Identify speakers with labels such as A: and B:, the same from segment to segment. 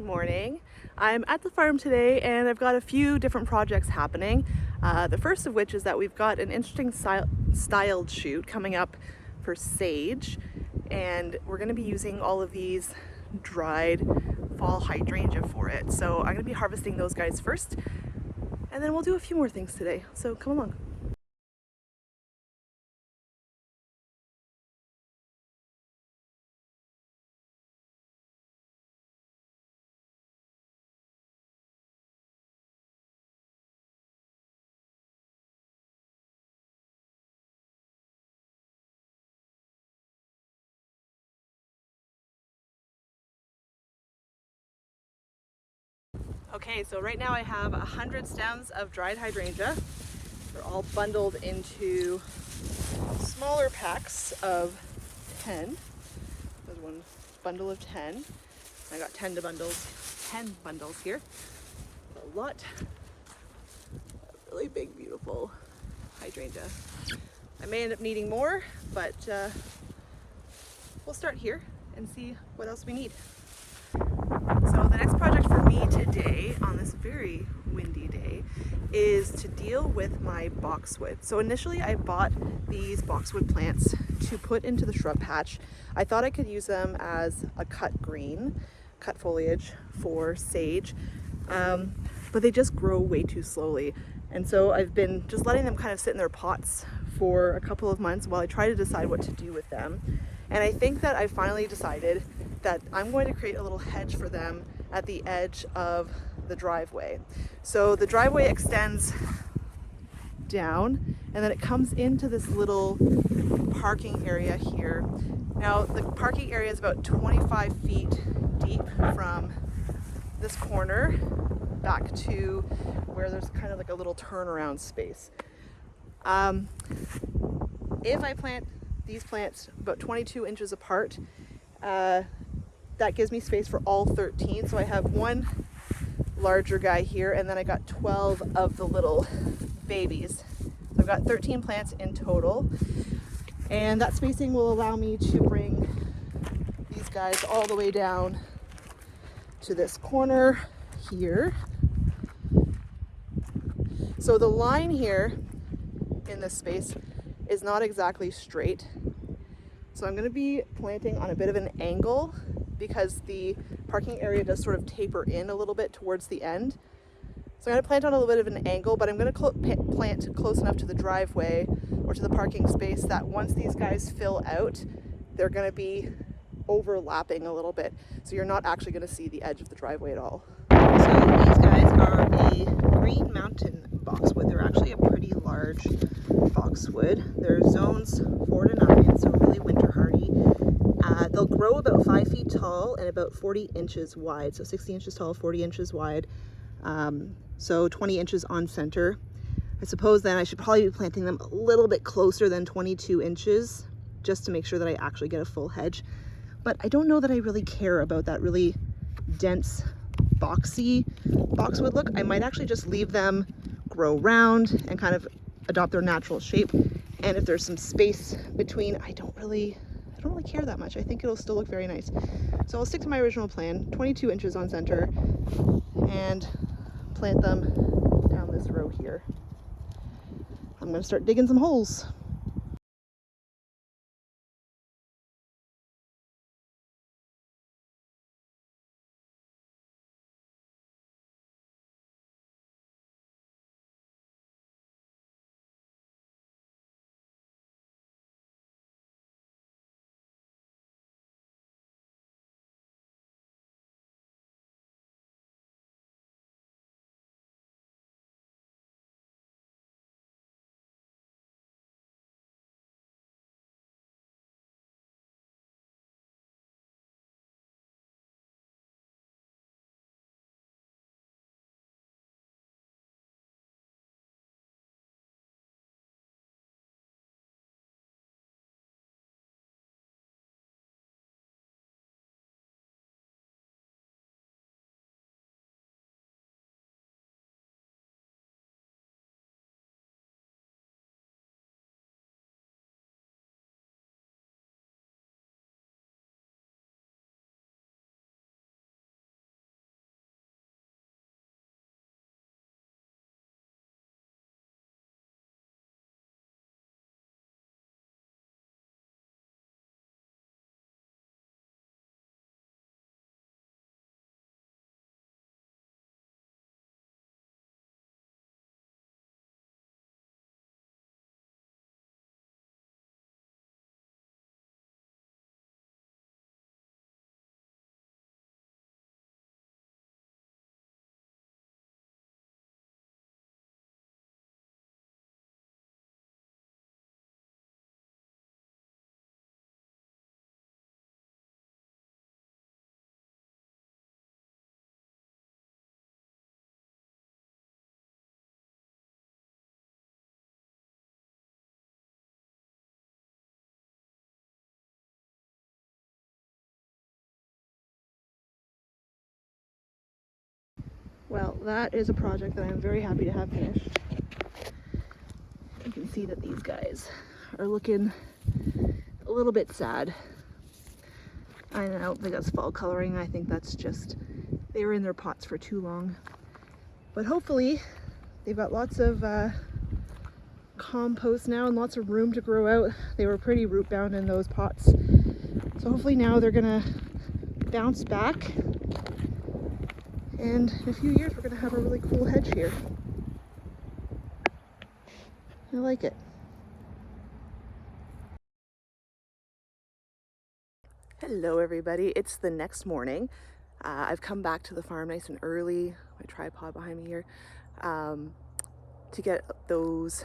A: morning. I'm at the farm today and I've got a few different projects happening. The first of which is that we've got an interesting styled shoot coming up for sage, and we're going to be using all of these dried fall hydrangea for it. So I'm going to be harvesting those guys first, and then we'll do a few more things today. So come along. Okay, so right now I have 100 stems of dried hydrangea. They're all bundled into smaller packs of 10. There's one bundle of 10. I got 10 bundles here. A lot of really big, beautiful hydrangea. I may end up needing more, but we'll start here and see what else we need. So the next project for me today, on this very windy day, is to deal with my boxwood. So initially I bought these boxwood plants to put into the shrub patch. I thought I could use them as a cut foliage for sage, but they just grow way too slowly. And so I've been just letting them kind of sit in their pots for a couple of months while I try to decide what to do with them. And I think that I finally decided that I'm going to create a little hedge for them at the edge of the driveway. So the driveway extends down and then it comes into this little parking area here. Now the parking area is about 25 feet deep from this corner back to where there's kind of like a little turnaround space. If I plant these plants about 22 inches apart, that gives me space for all 13. So I have one larger guy here, and then I got 12 of the little babies. So I've got 13 plants in total, and that spacing will allow me to bring these guys all the way down to this corner here. So the line here in this space is not exactly straight. So I'm going to be planting on a bit of an angle because the parking area does sort of taper in a little bit towards the end. So I'm going to plant on a little bit of an angle, but I'm going to plant close enough to the driveway or to the parking space that once these guys fill out, they're going to be overlapping a little bit. So you're not actually going to see the edge of the driveway at all. So these guys are a green mountain boxwood. They're actually a pretty large boxwood. They're zones 4 to 9, so really winter hardy. They'll grow about 5 feet tall and about 40 inches wide. So 60 inches tall, 40 inches wide. So 20 inches on center. I suppose then I should probably be planting them a little bit closer than 22 inches just to make sure that I actually get a full hedge. But I don't know that I really care about that really dense, boxy boxwood look. I might actually just leave them grow round and kind of adopt their natural shape. And if there's some space between, I don't really care that much. I think it'll still look very nice. So I'll stick to my original plan, 22 inches on center, and plant them down this row here. I'm going to start digging some holes. Well, that is a project that I'm very happy to have finished. You can see that these guys are looking a little bit sad. I don't think that's fall coloring. I think that's just they were in their pots for too long. But hopefully they've got lots of compost now and lots of room to grow out. They were pretty root bound in those pots. So hopefully now they're gonna bounce back. And in a few years we're gonna have a really cool hedge here. I like it. Hello everybody, it's the next morning. I've come back to the farm nice and early, my tripod behind me here, to get those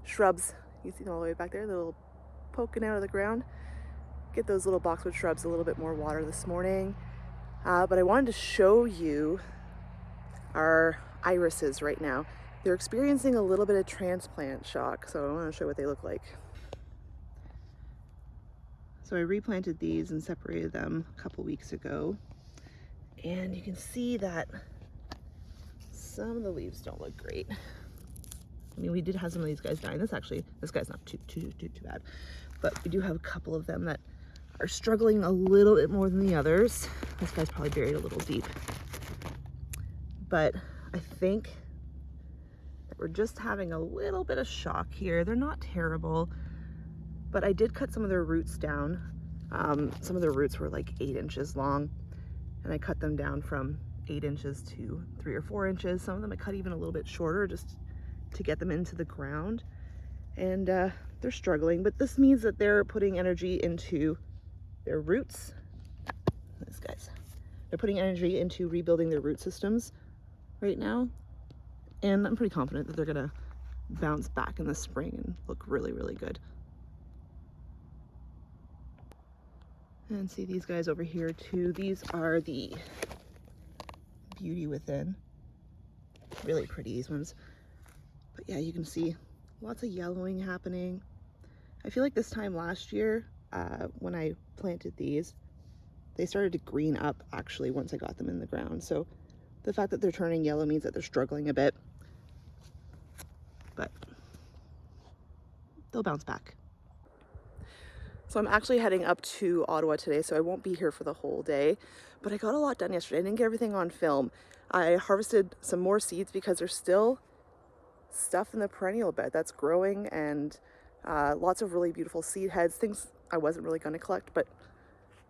A: shrubs. You see them all the way back there, they're little poking out of the ground. Get those little boxwood shrubs a little bit more water this morning. But I wanted to show you our irises right now. They're experiencing a little bit of transplant shock, so I want to show what they look like. So I replanted these and separated them a couple weeks ago. And you can see that some of the leaves don't look great. I mean, we did have some of these guys dying. This guy's not too bad. But we do have a couple of them that are struggling a little bit more than the others. This guy's probably buried a little deep. But I think that we're just having a little bit of shock here. They're not terrible. But I did cut some of their roots down. Some of their roots were like 8 inches long, and I cut them down from 8 inches to 3 or 4 inches. Some of them I cut even a little bit shorter just to get them into the ground. And they're struggling, but this means that they're putting energy into their roots. These guys. They're putting energy into rebuilding their root systems right now. And I'm pretty confident that they're gonna bounce back in the spring and look really, really good. And see these guys over here too. These are the Beauty Within. Really pretty, these ones. But yeah, you can see lots of yellowing happening. I feel like this time last year, when I planted these, they started to green up actually once I got them in the ground. So the fact that they're turning yellow means that they're struggling a bit. But they'll bounce back. So I'm actually heading up to Ottawa today, so I won't be here for the whole day, but I got a lot done yesterday. I didn't get everything on film. I harvested some more seeds because there's still stuff in the perennial bed that's growing, and lots of really beautiful seed heads, things I wasn't really going to collect, but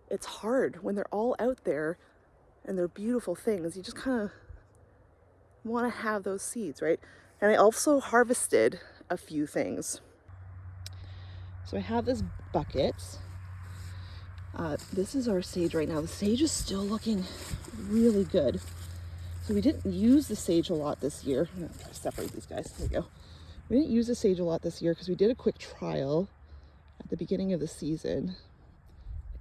A: it's hard when they're all out there and they're beautiful things. You just kind of want to have those seeds, right? And I also harvested a few things. So I have this bucket. This is our sage right now. The sage is still looking really good. So we didn't use the sage a lot this year. I'm gonna try to separate these guys. There we go. We didn't use the sage a lot this year because we did a quick trial at the beginning of the season,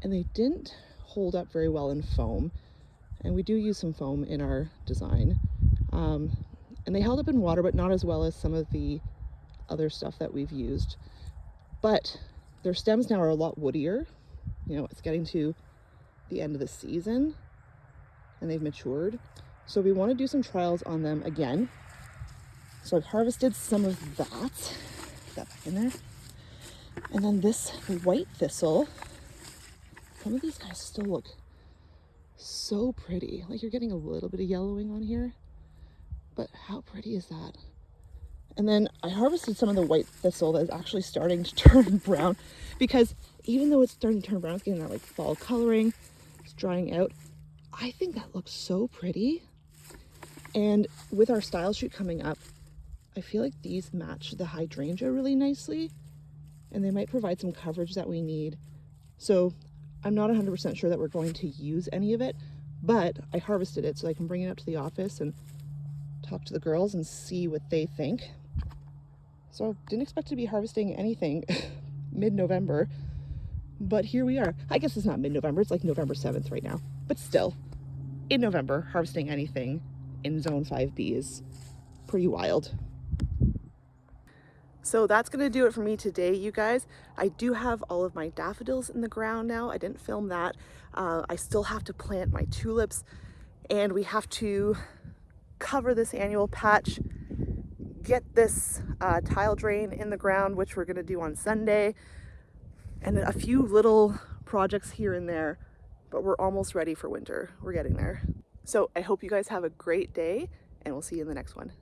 A: and they didn't hold up very well in foam. And we do use some foam in our design. And they held up in water, but not as well as some of the other stuff that we've used. But their stems now are a lot woodier. You know, it's getting to the end of the season and they've matured. So we want to do some trials on them again. So I've harvested some of that. Put that back in there. And then this white thistle. Some of these guys still look so pretty. Like you're getting a little bit of yellowing on here, but how pretty is that? And then I harvested some of the white thistle that is actually starting to turn brown, because even though it's starting to turn brown, it's getting that like fall coloring, it's drying out. I think that looks so pretty. And with our style shoot coming up, I feel like these match the hydrangea really nicely, and they might provide some coverage that we need. So I'm not 100% sure that we're going to use any of it, but I harvested it so I can bring it up to the office and talk to the girls and see what they think. So didn't expect to be harvesting anything mid-November, but here we are. I guess it's not mid-November, it's like November 7th right now, but still, in November, harvesting anything in Zone 5B is pretty wild. So that's gonna do it for me today, you guys. I do have all of my daffodils in the ground now. I didn't film that. I still have to plant my tulips, and we have to cover this annual patch, get this tile drain in the ground, which we're gonna do on Sunday, and a few little projects here and there, but we're almost ready for winter. We're getting there. So I hope you guys have a great day, and we'll see you in the next one.